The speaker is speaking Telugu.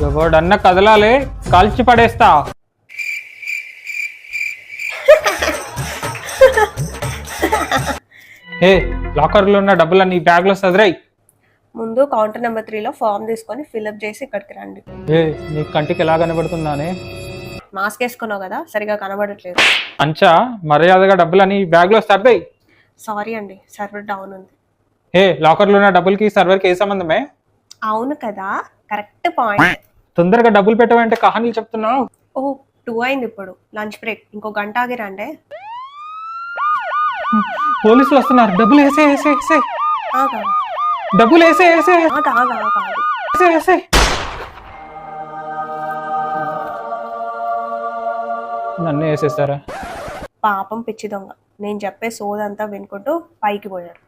ఎవడన్నా కదలాలే కాల్చి పడేస్తా. ఏ లాకర్లో ఉన్న డబ్బులన్నీ బ్యాగ్లో సదరాయి. ముందు కౌంటర్ నెంబర్ 3లో ఫామ్ తీసుకొని ఫిల్అప్ చేసి ఇక్కడికి రండి. ఏ నీ కంటికి ఎలా కనబడుతున్నానే? మాస్క్ వేసుకున్నావు కదా, సరిగా కనబడట్లేదు. అంచా మర్యాదగా డబ్బులని బ్యాగ్లో సర్దాయి. సారీ అండి, సర్వర్ డౌన్ ఉంది. ఏ లాకర్లో ఉన్న డబ్బులకి సర్వర్కి ఏ సంబంధమే? అవును కదా, కరెక్ట్ పాయింట్. తొందరగా డబ్బులు పెట్టమంటే కహానీలు చెప్తున్నావు. ఓ 2 అయింది, ఇప్పుడు లంచ్ బ్రేక్, ఇంకో గంట ఆగి రండి. పోలీసులు వస్తున్నారు. డబ్బులు వేసే వేసే వేసే ఆగా డబ్బులు వేసే వేసే ఆగా ఆగా ఆగా ఆగు. వేసే వేసే. నన్ను వేసేస్తారా? పాపం పిచ్చి దొంగ, నేను చెప్పే సోదంతా వినుకుంటూ పైకి పోయాడు.